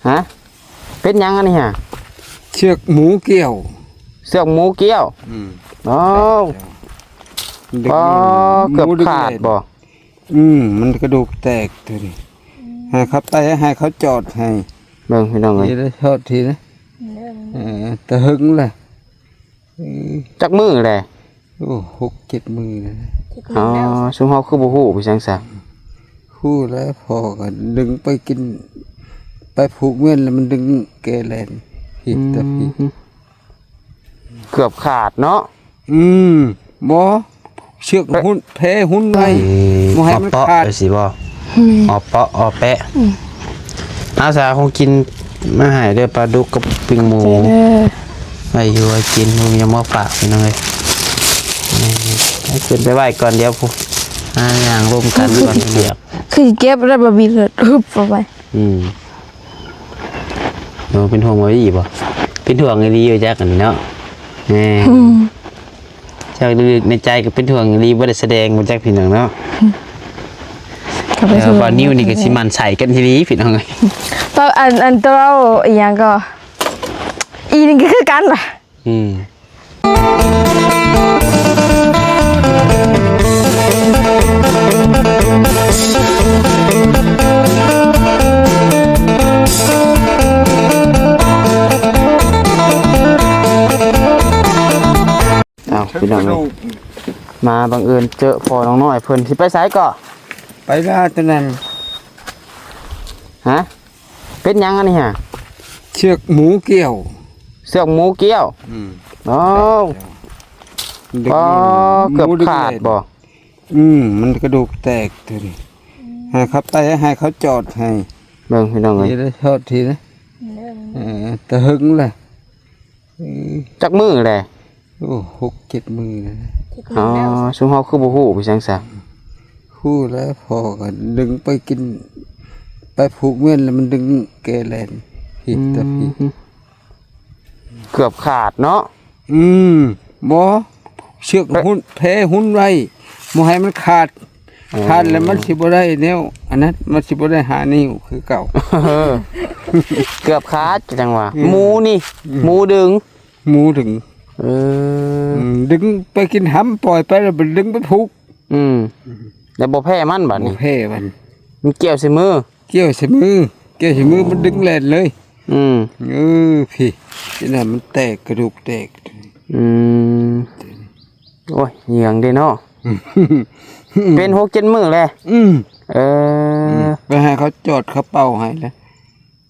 ฮะเป็นยังอันนี้ฮะเชือกหมูเกี่ยวเสือกหมูเกี้ยวอ๋อเกือบขาดบ่มันกระดูกแตกตัวนี้ให้เขาไปให้เขาจอดให้เบิ่งพี่น้องเอ้ยได้ทอดทีนะตะหึงแหละจักมือแหละโอ้6-7 มือนะอ๋อซุมเฮาคือบ่ฮู้พี่จังซะฮู้แล้วพอก็ดึงไปกินไปผูกเงินแล้วมันดึงแกแลนผิดตะผิดเกือบขาดเนาะบ่เชือกหุ้นแพ้หุ้นไว้บ่ให้มันขาดสิบ่ออเปาะออแปะอาสาคงกินมาให้เด้อปลาดุกกับปิ้งหมูไปอยู่กินมันยังมาฝากพี่น้องเอ้ยให้ขึ้นไปไหว้ก่อนเดี๋ยวพุ่นอย่างร่วมกันก่อนเรียกคือเก็บแล้วบ่มีเลือดอึบเข้าไปเนาะเป็นห่วงบ่อีบ่เป็นห่วงอีหลีอยู่จักอันนี้เนาะแหมเจ้าลึกในใจก็เป็นห่วงอีหลีบ่ได้แสดงบ่จักพี่น้องเนาะบ่นิ้วนี่ก็สิมันใส่กันทีนี้พี่น้องเอ้ยตอนอันตัวอีหยังก็อีนี่ก็คือกันล่ะพี่น้องมาบังเอิญเจอพอน้องน้อยเพิ่นสิไปไสก็ไปบ้านตะนั้นฮะเป็นยังอันนี้ฮะเชือกหมูเกี่ยวเสือกหมูเกี้ยวอ๋อเกือบขาดบ่มันกระดูกแตกตัวนี้ให้เขาไปให้เขาจอดให้เบิ่งพี่น้องเอ้ยได้ทอดทีนะตะหึงแหละจักมือแหละโอ้6-7 มือนะอ๋อซุมเฮาคือบ่ฮู้พี่จังซะฮู้แล้วพอก็ดึงไปกินไปผูกเงินแล้วมันดึงแกแลนผิดตะผิดเกือบขาดเนาะบ่เชือกหุ้นแพ้หุ้นไว้บ่ให้มันขาดแล้วมันสิบ่ได้แนวอันนั้นมันสิบ่ได้หานิ้วคือเก่าเกือบขาดจังว่าหมูนี่หมูดึงดึงไปกินหำปล่อยไปแล้วดึงไปผูกแล้วบ่แพ้มันบัดนี้บ่แพ้มันเกี่ยวใส่มือมันดึงแล่นเลยพี่นี่มันแตกกระดูกแตกโอ้ยเหยียงเด้เนาะเป็น6-7 มื้อแหละไปให้เขาจอดเขาเป่าให้แล้ว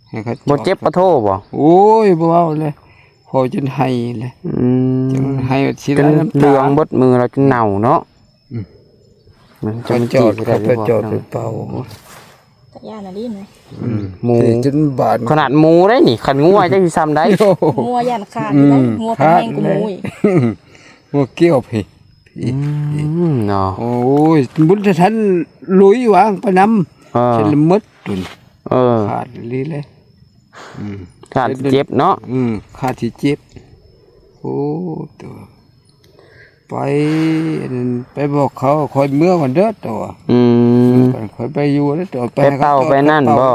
ให้เขาบ่เจ็บบ่โทบ่โอ้ยบ่เอาเลยพอจนให้เลยจนให้สิได้น้ำตาเหลืองเบิดมือเราจนเน่าเนาะมันจอดเขาไปจอดไปเป่าตะย่าน่ะลิ้นหมูจนบาดขนาดหมูได้นี่ขันงัวจังสิซ้ำได้งัวย่านขาดได้งัวเป็นแห้งกูหมูอีกงัวเกี่ยวพี่เนาะโอ้ยบุญท่านลุยวางไปนำฉันละมดตุนขาดลีเลยขาดเจ็บเนาะขาดที่เจ็บโอ้ตัวไปบอกเขาคอยเมื่อวันเด้อตัวคอยไปอยู่แล้วตัวไปเป่าไปนั่นบ่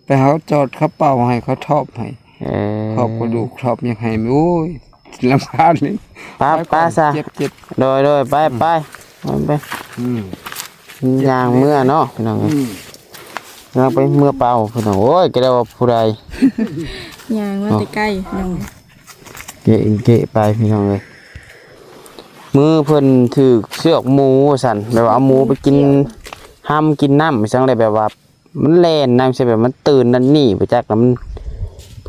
ไปเขาจอดเขาเป่าให้เขาทอบให้ทอบกระดูกทอบยังให้โอ้ยลำคาญเลยป้าซะโดยไปย่างเมื่อเนาะพี่น้องย่างไปเมื่อเป่าพี่น้องโอ้ยก็ได้ว่าผู้ใดย่างมาแต่ใกล้น้องเกะไปพี่น้องเลยมือเพิ่นถือเชือกหมูสั่นแบบว่าเอาหมูไปกินห้ามกินน้ำไม่ใช่อะไรแบบว่ามันแล่นน้ำใช่แบบมันตื่นนั่นนี่ไปจักแล้วมัน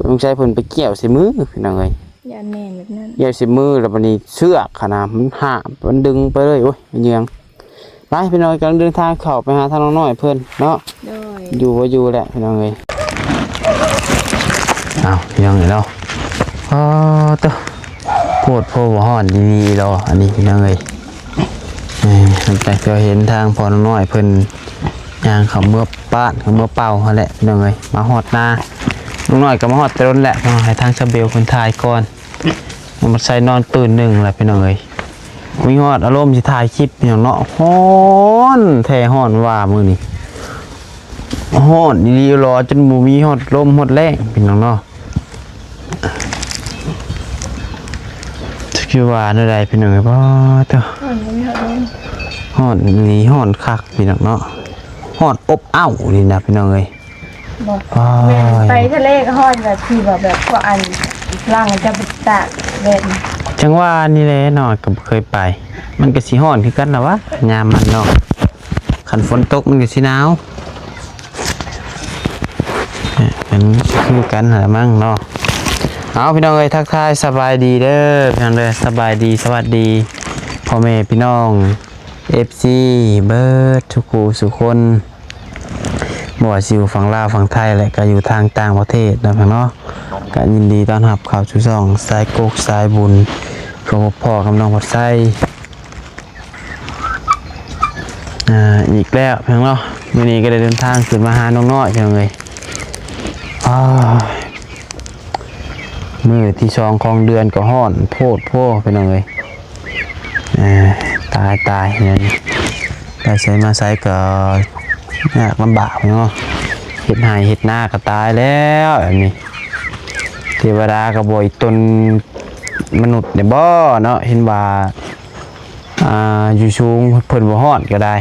ต้องใช้เพิ่นไปเกี่ยวใส่มือพี่น้องเลยย่านแม่นแบบนั้นเกี่ยวใส่มือแล้วบัดนี้เชือกขนาดมันห่ามันดึงไปเลยโอ้ยเยืองไปพี่น้องกำลังเดินทางเข้าไปหาทางน้องน้อยเพิ่นเนาะอยู่แหละพี่น้องเลยเอาพี่น้องเลยเนาะตัวโพดโพห่อนดีๆเราอันนี้พี่น้องเลยหลังจากเราเห็นทางพอน้อยเพิ่นย่างเขาเมื่อป้านเขาเมื่อเป่าเขาแหละพี่น้องเลยมาหอดนาลุงน้อยก็มาหอดต้นแหละให้ทางชาเบลคนถ่ายก่อนมันใส่นอนตื่นหนึ่งแหละพี่น้องเลยมีหอดอารมณ์สิถ่ายคลิปอย่างเนาะฮ้อนแท้ฮ้อนว่ามือนี่ ฮ้อนดีรอจนบ่มีฮอดลมฮอดแรงพี่น้องเนาะคือว่าแนวใดพี่น้องบ่เด้อฮ้อนนี่ฮ้อนคักพี่น้องเนาะฮ้อนอบอ้าวนี่นะพี่น้องเอ้ย บอก อ้า ไป ย ทะเลก็ฮอดแบบที่แบบพวกอันล่างจะไปตากแดด จังว่านี่แหละเนาะก็เคยไป มันก็สิฮ้อนคือกันล่ะวะยามมันเนาะคันฝนตกมันก็สิหนาวมันคือกันหั่นล่ะมั้งเนาะเอาพี่น้องเอ้ยทักทายสบายดีเด้อพี่น้องเด้อสบายดีสวัสดีพ่อแม่พี่น้อง FC เบิร์ดทุกผู้สุคนบ่ว่าสิอยู่ฝั่งลาวฝั่งไทยและก็อยู่ทางต่างประเทศนะพี่เนาะก็ยินดีต้อนรับเข้าสู่ช่องสายโกกสายบุญของพ่อกับน้องวัดไส้อีกแล้วพี่น้องเนาะมื้อนี้ก็ได้เดินทางขึ้นมาหาน้องน้อยพี่น้องเอ้ยมื้อที่2ของเดือนก็ฮ้อนโพดโพพี่น้องเอ้ยตายเนี่ยไปใช้มาใช้ก็ยากลำบากเนาะเห็ดหายเห็ดหน้าก็ตายแล้วอันนี้เทวดาก็บ่อยตนมนุษย์เนี่ยบ่เนาะเห็นว่าอยู่สูงเพิ่นบ่ฮ้อนก็ได้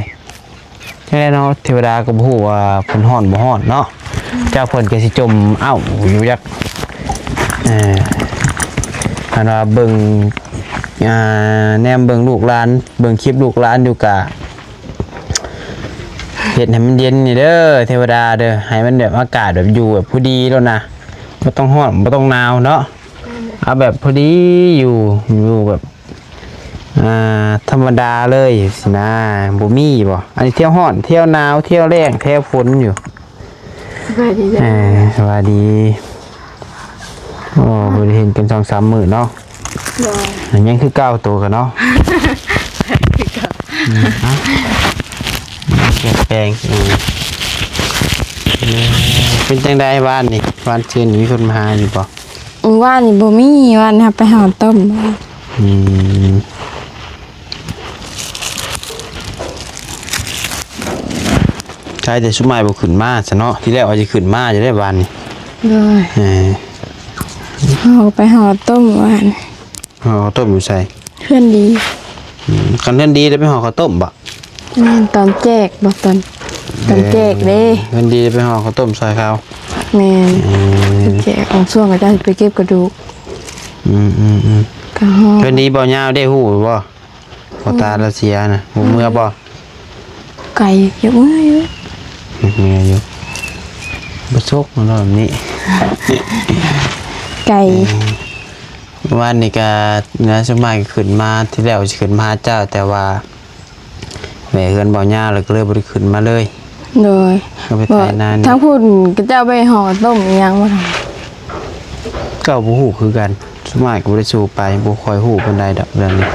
ใช่เนาะเทวดาก็บ่ฮู้ว่าเพิ่นฮ้อนบ่ฮ้อนเนาะเจ้าเพิ่นก็สิจมเอ้าอยู่ยักอันว่าเบิ่งแนมเบิ่งลูกหลานเบิ่งคลิปลูกหลานอยู่กะเฮ็ดให้มันเย็นนี่เด้อเทวดาเด้อให้มันแบบอากาศแบบอยู่แบบพอดีแล้วนะบ่ต้องร้อนบ่ต้องหนาวเนาะเอาแบบพอดีอยู่แบบธรรมดาเลยสินะบ่มีบ่อันนี้เที่ยวร้อนเที่ยวหนาวเที่ยวแล้งเที่ยวฝนอยู่สวัสดีจ้ะ สวัสดีโอ้บ่ได้เห็นกัน 2-3 มื้อเนาะยังคือเก่าตัวกันเนาะแปลงเป็นจังได้บ้านนี่บ้านเชิญมีคนมาหาอยู่ป่ะ ว่านี่บ่มีว่านี่ไปหาต้ม ใช่แต่ชุดใหม่บ่ขึ้นมาซะเนาะที่แรกว่าจะขึ้นมาจะได้บ้านนี่ เลยเอาไปหาต้มว่านี่ ห่อข้าวต้มอยู่ใส่ เพื่อนดี กันเล่นดีได้ไปห่อข้าวต้มบ่ แม่นตอนแจกบ่ตอนแจกเด้ เล่นดีได้ไปห่อข้าวต้มใส่ข้าว แม่นแจกของช่วงก็จะไปเก็บกระดูกก็ฮอ เล่นดีบ่ยาวได้ฮู้บ่พอตาละเสียน่ะหูเมื่อบ่ ไก่เยอะมากอยู่ เมื่ออยู่บ่ซกมันแบบนี้ ไก่ วันนี้ก็นะสมัยขึ้นมาที่แล้วสิขึ้นมาเจ้าแต่ว่าแม่เฮือนบ่ย่าเลยก็เลยบ่ได้ขึ้นมาเลย โดย ก็ไปไถนานี่ ทั้งพูดก็จะไปห่อต้มอีหยังบ่ทำ ก็บ่ฮู้คือกันสมัยก็บ่ได้สู่ไปบ่ค่อยฮู้ปานใดดอกเรื่องนี้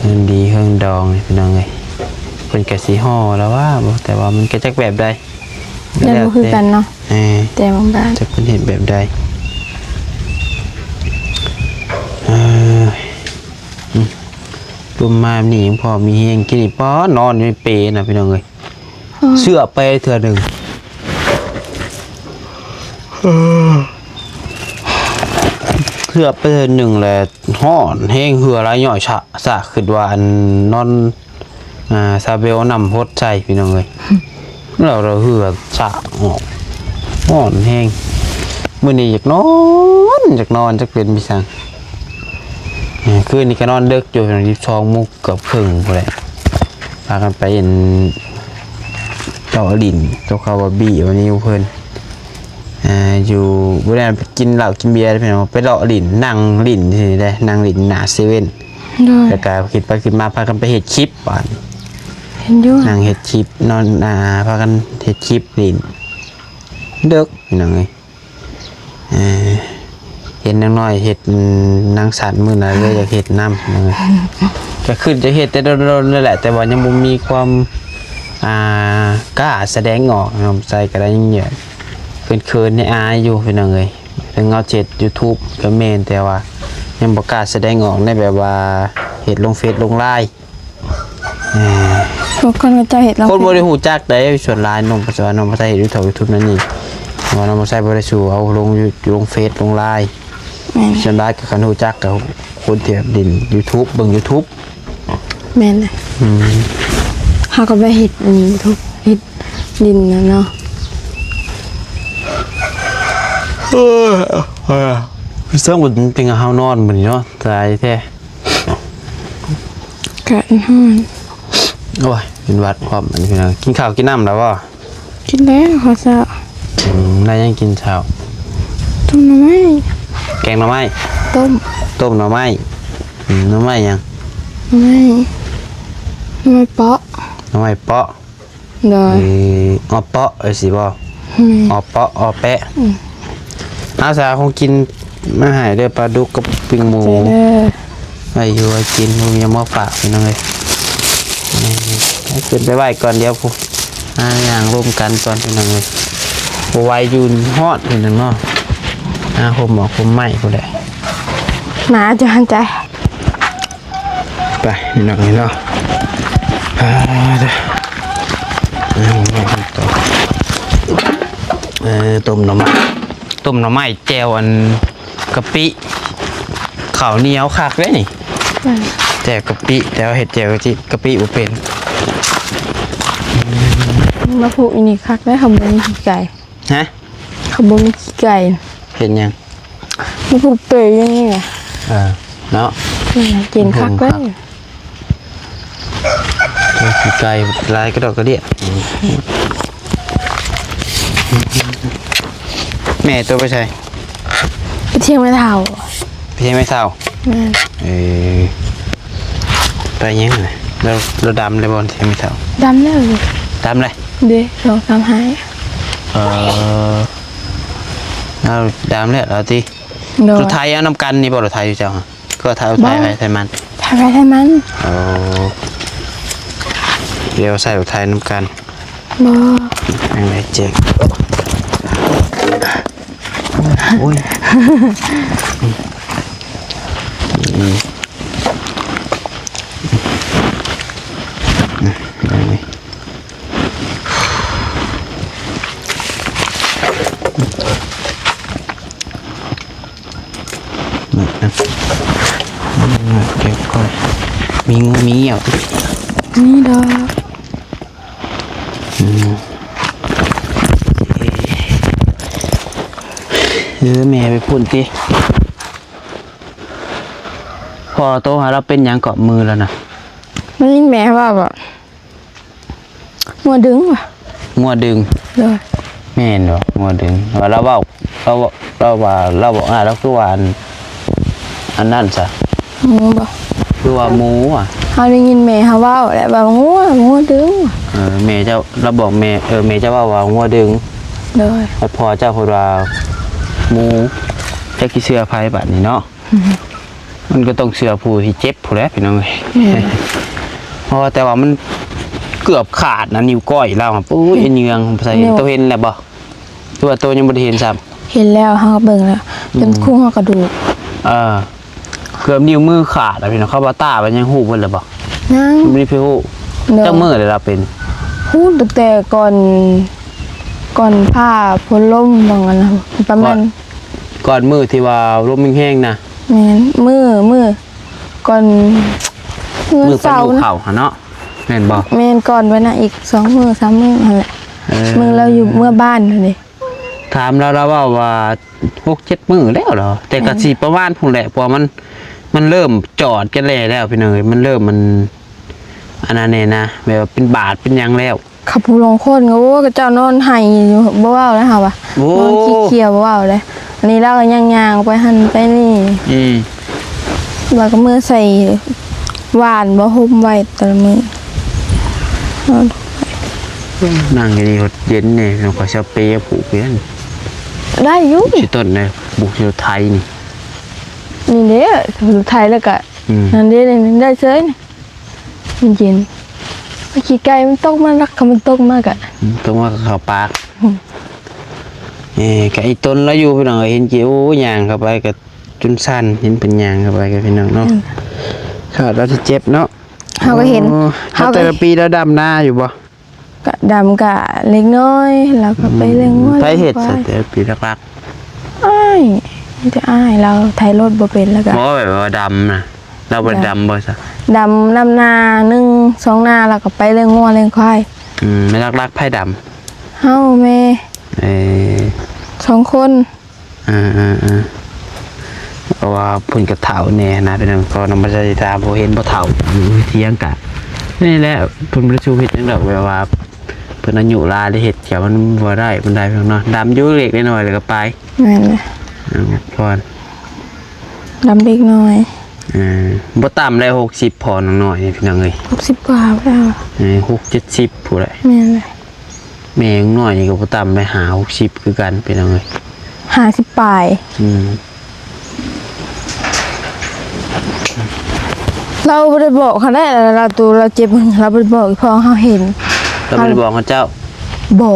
เฮือนดีเฮือนดองนี่พี่น้องเอ้ยเพิ่นก็สิฮ้อแล้วว่าบ่แต่ว่ามันก็จักแบบใด แล้วบ่คือกันเนาะ แต่บางบ้าน จักเพิ่นเฮ็ดแบบใดรวมมานี่ยังพอมีเฮงกินอีกป้อนอนอยู่ในเปนะพี่น้องเอ้ยเสื้อไปเทื่อหนึ่งเสื้อไปเทื่อหนึ่งแหละฮ้อนแห้งเหือไรย่อยสะขึ้นว่าอันนอนซาเบลนำพดใจพี่น้องเอ้ยเราเหือสะออกฮ้อนแห้งมื้อนี้อยากนอนจักเป็นพี่สังคืนนี้ก็นอนดึกอยู่22 มุกเกือบครึ่งพุ่นแหละพากันไปเห็นเจ้าลิ้นเจ้าคาวาบี้วันนี้เพิ่นอยู่บ่ได้ไปกินเหล้ากินเบียร์พี่น้องไปเลาะลิ้นนั่งลิ้นที่นี่ได้นั่งลิ้นหน้าเซเว่น โดย แล้วก็คิดไปคิดมาพากันไปเฮ็ดคลิปบ้าน เห็นอยู่ นั่งเฮ็ดคลิปนอนพากันเฮ็ดคลิปลิ้นดึกพี่น้องเอ้ยเห็นนางน้อยเห็ดนางสันมื้อนั้นเลยอยากเห็ดน้ำก็ขึ้นจะเห็ดแต่โดนๆนั่นแหละแต่ว่ายังบ่มีความกล้าแสดงออกน้ำใจก็ได้ยังเยอะเขินๆในอายอยู่พี่น้องเอ้ยถึงเอาเจ็ด YouTube ก็แม่นแต่ว่ายังบ่กล้าแสดงออกในแบบว่าเห็ดลงเฟซลงไลน์ พวกคนก็จะเห็นเรา คนบ่ได้ฮู้จักได้ส่วนหลายน้องปัสสาวะน้องบ่ได้เฮ็ดYouTube นั่นนี่ว่าน้องบ่ใช้บ่ได้สู่เอาลงลงเฟซลงไลน์ส่วนหลายก็คันฮู้จักกับคนที่ดิน YouTube เบิ่ง YouTube แม่นเลยเฮาก็ไปเฮ็ดทุกเฮ็ดดินนะเนาะ พี่เซิงมันเป็นเฮานอนมื้อนี้เนาะตายแท้ กะฮ้อน โอ้ยเป็นหวัดพร้อมอันนี้พี่น้องกินข้าวกินน้ำแล้วบ่ กินแล้วขอซะ ได้ยังกินเช้า ต้มหน่อไม้ แกงหน่อไม้ ต้ม ต้มหน่อไม้หน่อไม้ยัง ไม่เปาะ หน่อไม้เปาะ โดย ออเปาะสิบ่ออเปาะออแปะอาสาคงกินมาหายเด้อปลาดุกกับปิ้งหมู เด้อ ไว้อยู่ไว้กินบ่มีมาฝากพี่น้องเอ้ยให้ขึ้นไปไหว้ก่อนเดี๋ยวผู้อย่างร่วมกันก่อนพี่น้องเอ้ยบ่ไหวอยู่ฮอดพี่น้องเนาะผมบอกผมไหม้ผู้ใด หมาจะหันใจ ไปพี่น้องเนาะเด้อต้มหน่อไม้แจ่วอันกะปิข้าวเหนียวคักเด้นี่แจ่วกะปิแต่ว่าเฮ็ดแจ่วกะปิบ่เป็น มาผูกอีนี่คักได้ขบวนขี้ไก่ ฮะ ขบวนขี้ไก่ เห็นยัง มาผูกเปยยังไง เนาะ เจนคักได้ ตัวขี้ไก่ลายกระดอกกระเดี่ยแม่ตัวไปใช่ ไปเที่ยงไม่เท่า พี่ไม่เศร้าไปยังไงเราดำเลยบอลที่ไม่เศร้า ดำแล้ว ดำเลย เด้สองสามหาย เราดำเลยเราตี โด รถไทยเอาน้ำกันนี่บ่รถไทยอยู่เจ้าฮะก็ไทยไทยมัน ทำไรให้มัน เดี๋ยวใส่รถไทยน้ำกัน บ่ ยังไงเจ๊กโอ้ยเก็บก่อนมีงูมีเหี่ยว นี่ดอก แม่ไปพุ่นติพอโตหาเราเป็นหยังเกาะมือแล้วนะ มันนี่แม่ว่าแบบมัวดึงว่ะ งัวดึง เลย แม่นบ่งัวดึงว่าเราว่าเราบอกเราคือว่าอันนั้นซะ งูบ่ คือว่าหมูอ่ะ เขาได้ยินแม่เขาว่าแหละแบบงูดึงว่ะ แม่เจ้าเราบอกแม่แม่เจ้าว่างัวดึง เลย แล้วพอเจ้าพูดว่าหมูจักสิเชื่อไผบัดนี้เนาะมันก็ต้องเชื่อผู้ที่เจ็บผู้แลพี่น้องเอ้ยเพราะว่าแต่ว่ามันเกือบขาดนะนิ้วก้อยเราปุ้ยเนืองใส่ตัวเห็นแล้วบ่ตัวโตยังบ่ได้เห็นซ้ำ เห็นแล้วเขาก็เบิ่งแล้วจนคุ้งเขากระดูก เกือบนิ้วมือขาดอะพี่น้องเขาบ่ตามันยังฮู้เพิ่นเลยบ่ นั่ง บ่ได้ไปฮู้เจ้ามือเลยเราเป็น พูดตั้งแต่ก่อนผ้าพ้นล่มบางอันนะประมาณ ก่อนมือที่ว่าลมแห้งๆนะ แม่นมือก่อนมือ มือเป็น เสา ลูก นะ เข่าหั่นเนาะแม่นบ่ แม่นก่อนไว้นะอีก2 มือ 3 มือนั่นแหละมือเราอยู่เมื่อบ้านนั่นดิ ถามเราว่า6-7 มื้อแล้วเหรอแต่ก็สิประมาณพุ่นแหละเพราะมันเริ่มจอดกันแล้วพี่น้องเอ้ยมันเริ่มอันนั้นเนี่ยนะแบบว่าเป็นบาดเป็นหยังแล้ว ขับผู้ลงโคตรก็ว่าก็เจ้านอนไห้อยู่บ่เว้าแล้วค่ะว่ะ โอ้ นอนขี้เกียจบ่เว้าเลยอันนี้เราก็ย่างๆไปหั่นไปนี่ แล้วก็มือใส่หวานบ่ห่มไว้แต่ละมือ นั่งอยู่นี่เย็นนี่เราก็ชอบเปย์ผูกเพี้ยน ได้อยู่ ชื่อต้นเนี่ยบุกชื่อไทยนี่ นี่เด้อสุดท้ายแล้วก็นั่นเด้นี่ได้เฉยนี่เย็นๆขี้ไก่มันตกมารักเขามันตกมากอ่ะ ต้องว่ากับข้าวปากกับไอ้ต้นแล้วอยู่พี่น้องเห็นจิ๋วยางเข้าไปกับจุนสั้นเห็นเป็นยางเข้าไปกับพี่น้องเนาะขาดแล้วจะเจ็บเนาะ เฮาก็เห็น เขาแต่ละปีแล้วดำหน้าอยู่บ่ ก็ดำกะเล็กน้อยแล้วก็ไปเลี้ยงวัว ไผเฮ็ด ลี้ยงควาย แต่ละปีหลัก อ้ายจะอ้ายเราไทยรถบ่เป็นแล้วก็ ๆบ่แบบว่าดำนะเราบ่ดำบ่ซะ ดำนำนา1 2นาแล้วก็ไปเลี้ยงวัวเลี้ยงควาย ไม่รักไผดำ เฮาแม่ เอ่อ 2 คน เพราะว่าเพิ่นก็เฒ่าแน่นะเป็นนก็นำมาใช้ตามบ่เห็นบ่เฒ่าอยู่เที่ยงกะนี่แหละเพิ่นบ่ได้ชูเฮ็ดจังดอกแบบว่าเพิ่นอายุหลายได้เฮ็ดเกี่ยวมันบ่ได้มันได้เพียงเนาะดำอยู่เล็กน้อยแล้วก็ไป แม่นเลย ก่อน ดำเด็กน้อย บ่ต่ำได้60พอน้อยๆนี่พี่น้องเอ้ย 60กว่าแล้ว 6 70ผู้ใด แม่นเลย แม่ยังน้อยนี่ก็บ่ต่ำได้หา60คือกันพี่น้องเอ้ย 50ปลายเราบ่ได้บอกเขาได้เราตัวเราเจ็บเราบ่ได้บอกพอเฮาเห็น แล้วบ่ได้บอกเขาเจ้า บ่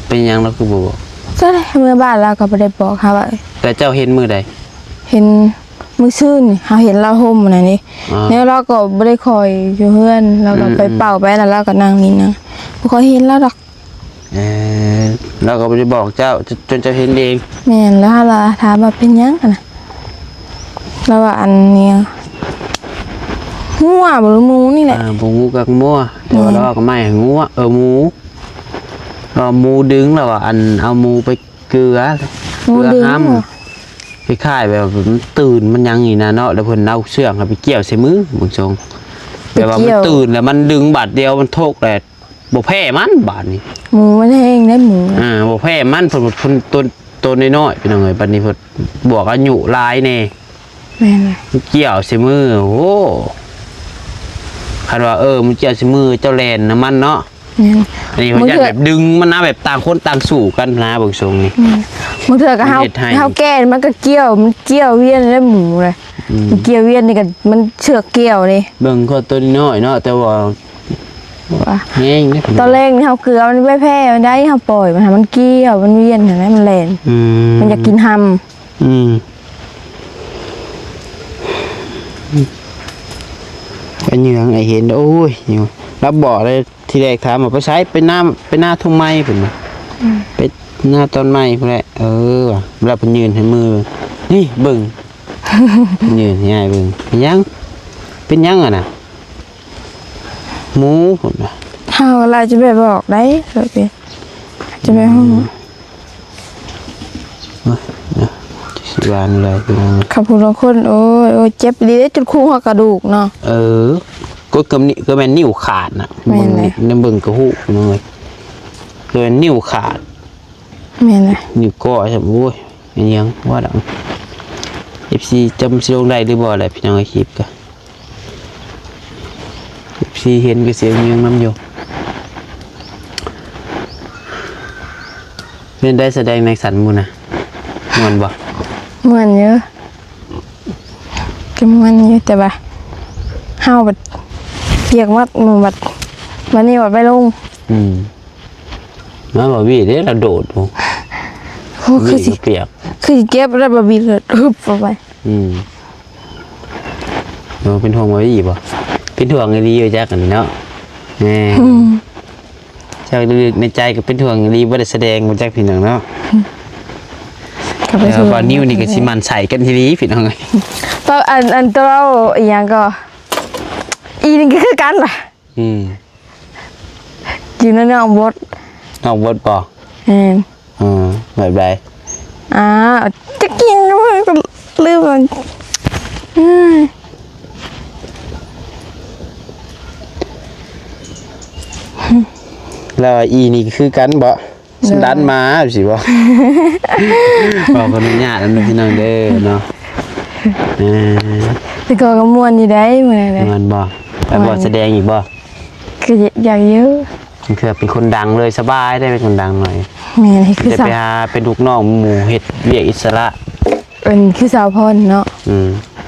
เป็นหยังเราคือบ่บอก ใช่เมื่อบ้านเราก็บ่ได้บอกค่ะว่า แต่เจ้าเห็นมื้อใด เห็นมื้อซื่นเฮาเห็นเราห่มอันนั้นนี่ อ๋อ แล้วเราก็บ่ได้คอยอยู่เฮือนเราก็ไปเป่าไปแล้วเราก็นั่งนี่นะบ่ค่อยเห็นแล้วดอก เราก็บ่ได้บอกเจ้าจนเจ้าเห็นเอง แม่นแล้วเราถามว่าเป็นหยังอะนะแล้วว่าอันเนี้ยงัวบ่รู้หมูนี่แหละ บ่งูกับมั่วแต่ว่าเราก็ไม่ให้งัวหมูก็หมูดึงแล้วอ่ะอันเอาหมูไปเกลือ หมูดึง ห้ำคล้ายๆแบบมันตื่นมันยังอีนะเนาะแล้วเพิ่นเอาเชือกไปเกี่ยวใส่มือบุญทรงแบบว่ามันตื่นแล้วมันดึงบาดเดียวมันโทกแต่บ่แพ้มันบาดนี้ หมูมันแห้งได้หมู บ่แพ้มันเพิ่นตัวน้อยๆเป็นจังไงบัดนี้เพิ่นบวกอายุหลายแน่ แม่นเลย เกี่ยวใส่มือโอ้คันว่ามันเกี่ยวใส่มือเจ้าแลนน้ำมันเนาะ แม่น อันนี้มันจะแบบดึงมันนะแบบต่างคนต่างสู่กันนะเบิ่งทรงนี่ มันเถื่อก็เฮา มันเฮ็ดให้ เฮาแก่มันก็เกี่ยวมันเกี่ยวเวียนได้หมูเลยมันเกี่ยวเวียนนี่ก็มันเชือกเกี่ยวนี่ เบิ่งก็ตัวน้อยเนาะแต่ว่า ว่า แห้งนะ ตอนแรกนี่เฮาเกลือมันไม่แพ้มันได้เฮาปล่อยมันให้มันเกี่ยวมันเวียนเห็นไหมมันแล่นมันอยากกินหำ ก็เหยืองไอเห็นโอ้ยอยู่รับบ่อเลยทีแรกถามว่าไปใช้ไปหน้าทุ่มไม้เพิ่นน่ะไปหน้าต้นไม้พุ่นแหละว่ะเวลาเพิ่นยืนให้มือนี่เบิ่ง เพิ่นยืนให้อ้ายเบิ่งเป็นหยังอ่ะน่ะหมูพุ่นน่ะ เฮาอะไรจะไปบอกได้เลยเป็นจะไปห้อง สิวานเลยพี่น้อง ขับผู้ลางคนโอ้ยเจ็บดีได้จนคู่หัวกระดูกเนาะ ก็กำนี่ก็แม่นนิ้วขาดน่ะ แม่นเลย น้ำเบิ่งกระหูพี่น้องเอ้ยก็แม่นนิ้วขาด แม่นเลย นิ้วก้อยใช่ไหมโอ้ยอันยังว่าดัง FC จำสิลงได้หรือบ่แหละพี่น้องไอ้คลิปก็ FC เห็นก็เสียงยังน้ำอยู่เป็นได้แสดงในสันมูนะม่วนบ่ เหมือนเยอะก็เหมือนเยอะแต่ว่าเฮาบัดเปียกมัดหมู่บัดวันนี้บัดไปลง มาบ่วีเด้เราโดดบ่ โอ้คือสิ เปียก คือสิเจ็บแล้วบ่มีเลือดฮึบออกไป เป็นห่วงบ่วีบ่เป็นห่วงไอ้ดีอยู่จักกันเนาะแหมจักลึกๆในใจก็เป็นห่วงไอ้ดีบ่ได้แสดงบ่จักพี่น้องเนาะ ก็ไป บ่นิ้วนี่ก็สิมันใส่กันทีนี้พี่น้องเอ้ย ตอนอันตัวเราอีหยังก็อีนี่ก็คือกันล่ะอยู่ในน้องบด น้องบดบ่ แบบใด จะกินด้วยก็ลืมมัน แล้วอีนี่คือกันบ่สันดานมาสิบ่ บอกคนนี้ญาตินั่นพี่น้องเด้อเนาะ แต่ก็มวนอยู่ได้มื้อนั้นเลย มันบ่ไปบ่แสดงอีกบ่ คืออยากเยอะ คือเป็นคนดังเลยสบายได้เป็นคนดังหน่อย แม่นี่คือ จะ สา ไป ว หาเป็นลูกน้องหมู่เฮ็ดเวียกอิสระ คือสาวพรเนาะ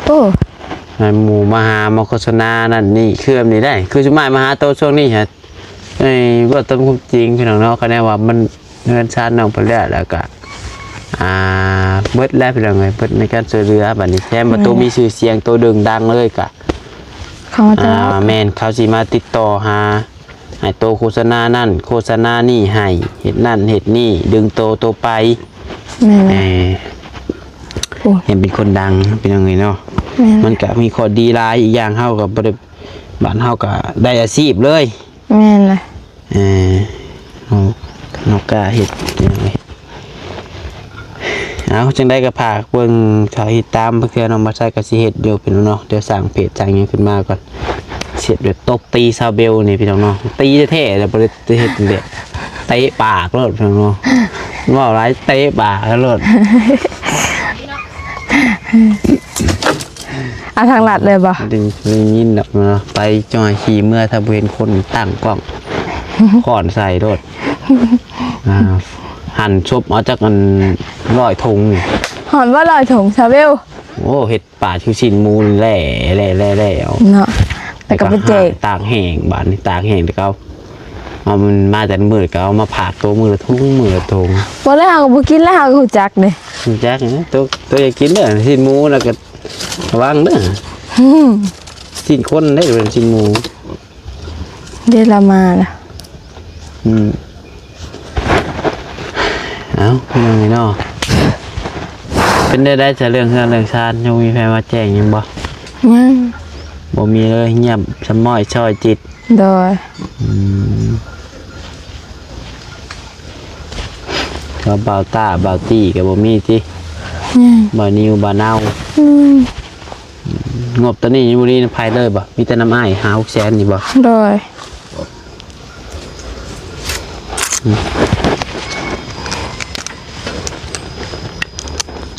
โอ้ ให้หมู่มาหามาโฆษณานั่นนี่คือแบบนี้ได้ คือสมัยมาหาโตช่วงนี้ฮะก็ต้องความจริงพี่น้องเนาะคะแนนว่ามันเงินชาติน้องไปแล้วก็เบิดแล้วพี่น้องเอ้ยเบิดในการช่วยเหลือบัดนี้แถมว่าตัวมีชื่อเสียงตัวดึงดังเลยก็ เขามาจะ แม่นเขาสิมาติดต่อหาให้โตโฆษณานั่นโฆษณานี่ให้เฮ็ดนั่นเฮ็ดนี่ดึงโตไป แม่ เอ นะ อ โอ้ เห็นเป็นคนดังเป็นยังไงเนาะ แม่ มันก็มีข้อดีหลายอีกอย่างเฮาก็บ่ได้บ้านเฮาก็ได้อาชีพเลย แม่นะ เออเฮาก็เฮ็ดยังไงเอาจังได้ก็พากเบิ่งถ้าติดตามเพื่อน้องมาใช้ก็สิเฮ็ดอยู่เป็นเนาะเดี๋ยวสร้างเพจสร้างหยังขึ้นมาก่อนเสียดแบบตบตีซาวเบลนี่พี่น้องเนาะตีแท้ๆแต่บ่ได้เฮ็ดจังได๋เตะปากโลดพี่น้องเนาะว่าหลายเตะปากโลด เอาทางลัดเลยบ่ ดึงยินดอกเนาะไปจอยขี่เมื่อถ้าบ่เห็นคนตั้งกล้องขอนใส่โลดหั่นชุบเอาจากอันร้อยถุง หอนว่าลอยถุงซาเบล โอ้เห็ดป่าชิวชินมูลแหล่เอา เนาะแต่ก็ไปเจก ตากแห้งบานนี่ตากแห้งแต่ก็เอามันมาแต่มือก็เอามาผ่าตัวมือละทุ่งมือละทง บ่ได้เฮาก็บ่กินแล้วเฮาก็ฮู้จักเด้ แจ๊กนะตัวอยากกินเด้อชินหมูแล้วก็ระวังเด้อชินคนได้เป็นชินหมู เดี๋ยวเรามาล่ะ เอ้ายังไงเนาะเป็นได้จะเรื่องเรื่องชาติยังมีแฟนมาแจ้งยังบ่ ยัง บ่มีเลยเงียบสมอยช่อยจิต โดย ก็เบาตาเบาตี้กับบ่มีติ ยัง บ่นิวบ่เน่า งบตอนนี้ยังบ่มีภายเลยบ่มีแต่น้ำอ้ายหา600,000นี่บ่ โดย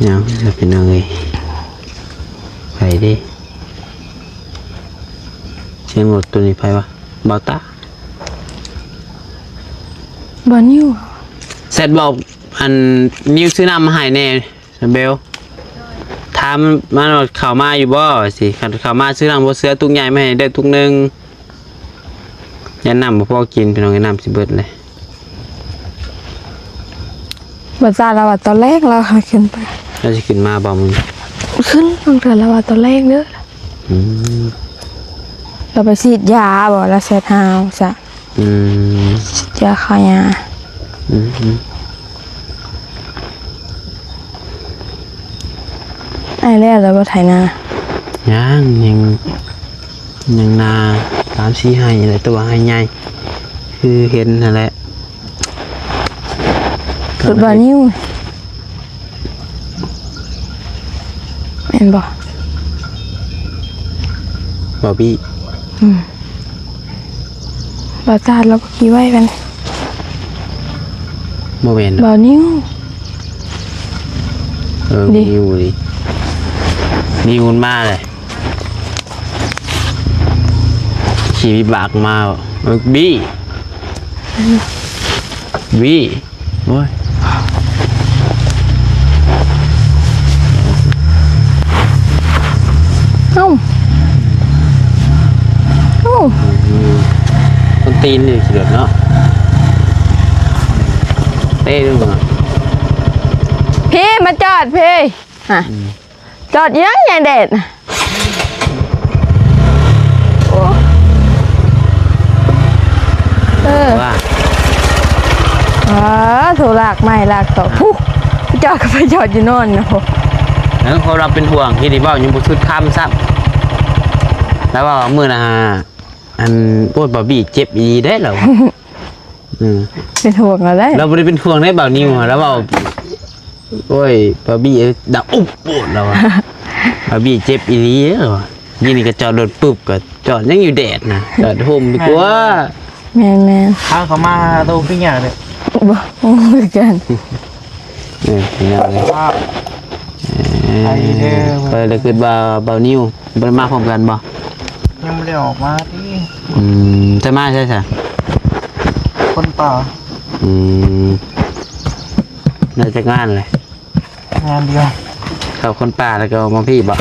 ยังจะเป็นยังไงไปดิเสียงรถตัวนี้ไปวะเบาตา บ่นิว เสร็จบอกอันนิวซื้อน้ำมาให้แน่เบลถามมันว่าเข้ามาอยู่บ่สิคันเข้ามาซื้อน้ำบ่เสือตุกใหญ่มาให้ได้ตุกนึงยันน้ำบ่พอกินพี่น้องยันน้ำสิเบิดเลย บ่จ้าแล้วว่าตอนแรกเราขึ้นไป เราจะขึ้นมาบ่มึง ขึ้นลงเทื่อแล้วว่าตอนแรกเด้อ อืม เราไปฉีดยาบ่แล้วเสร็จหาวซะ อืม ฉีดยาคายา อืมอืม ไอ้แล้วแล้วบ่ไถนา ยังนา3-4ให้อะไรตัวให้ใหญ่คือเห็นนั่นแหละ คือบ่นิวแม่นบ่ บอบบี้ บ่จ้าเราก็ขี่ไว้กัน โมเมนต์ บ่นิว ดิ นิวดินิวมันมาเลยขี่วิบากมาบี้โอ้ย เอ้าเอ้า ต้นตีนนี่สิเดือดเนาะเต้ด้วยมึงอ่ะ พี่มาจอดพี่อ่ะจอดยังไงเด็ดน่ะโอ้ว่า ถูกลากไม่ลากต่อผู้จอดก็ไปจอดอยู่โน่นนะผม แล้วเขาเราเป็นห่วงที่ดีบ่ายังบุชุดคำซ้ำแล้วว่ามือนะฮะอันปวดบอบบี้เจ็บอีได้เหรอ เป็นห่วงอะไร เราไม่ได้เป็นห่วงได้เบานิวอะแล้วเบาโอ้ยบอบบี้ดับอุ๊บปวดเราอะบอบบี้เจ็บอีนี้เหรอยี่นี่ก็จอดรถปุ๊บก็จอดยังอยู่แดดนะจอดโฮมดีกว่า แมน ข้างเขามาโตขึ้นอย่างเลย บ่เหมือนกัน เนี่ยเป็นยังไง ภาพ ไปเลยคือเบานิวเบามาพร้อมกันบ่ ยังไม่ได้ออกมาที่ จะมาใช่ไหม คนป่า น่าจะงานเลย งานเดียว เขาคนป่าแล้วก็มาพี่บ่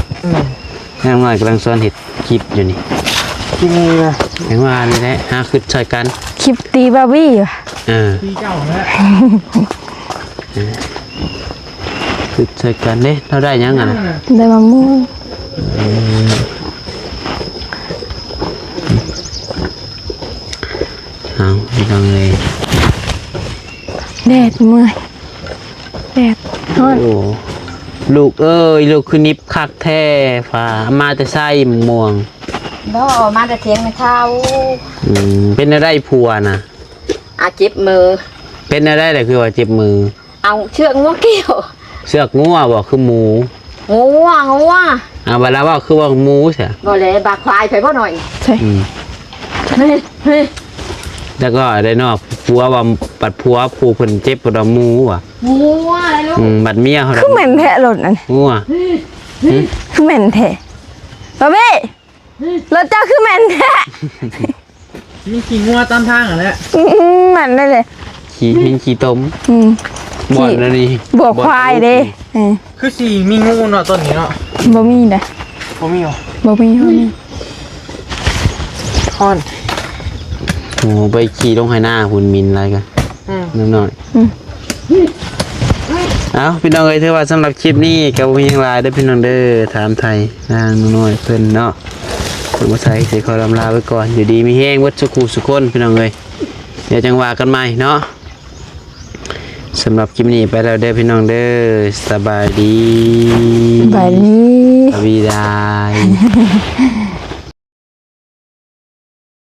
แม่งอยกำลังสอนเห็ดคลิปอยู่นี่ จริงเลย แม่งว่านี่แหละหาคือช่วยกัน คลิปตีบาร์บี้ว่ะ พี่เจ้าเนี่ย คือช่วยกันเด้เราได้ยังไงนะ ได้มะม่วง น้องเลย แดดเมื่อยแดดร้อน โอ้ลูกเอ้ยลูกคือนิบคักแท้ฟ้ามาแต่ไส้ม่วง บ่มาแต่เถียงไม่เท่า เป็นอะไรผัวนะ อาเจ็บมือ เป็นอะไรแต่คือว่าเจ็บมือ เอาเชือกงัวเกี่ยว เสือกงัวบอกคือหมู งัว เวลาว่าคือว่าหมูใช่ บ่เลยบากควายไปบ่หน่อย ใช่ เฮ้ยเฮ้ย แล้วก็ได้นอกผัวว่าปัดผัวผู้เพิ่นเจ็บปวดหมูว่ะ งัวอะไรลูก บัดเมียเขา คือเหม็นแทะรถนั่น งัว คือเหม็นแทะบ่เบ้รถเจ้าคือเหม็นแทะ มีขี่งัวตามทางอ่ะแหละ เหม็นได้เลย ขี้หินขี้ต้ม อืม บ่อนนั่นนี่ บวกควายเด้เออ คือสี่มีงูเนาะต้นนี้เนาะ บ่มีเด้ ผมมีเหรอ บ่มีเฮานี่ ค้อน โอ้ไปขี่ลงให้หน้าหุ่นมินอะไรกันนิดหน่อยเอาพี่น้องเอ้ยถือว่าสำหรับคลิปนี้กับมีอย่างไรได้อพี่น้องเด้อถามไทยนางน้อยเพิ่นเนาะผมก็ใช้ขอลำลาไว้ก่อนอยู่ดีมีแห้งวัดสุขุสุขคนพี่น้องเอ้ยเดี๋ยวจังว่ากันใหม่เนาะสำหรับคลิปนี้ไปแล้วเด้อพี่น้องเด้อสบายดี ไปนี้ สวัสดี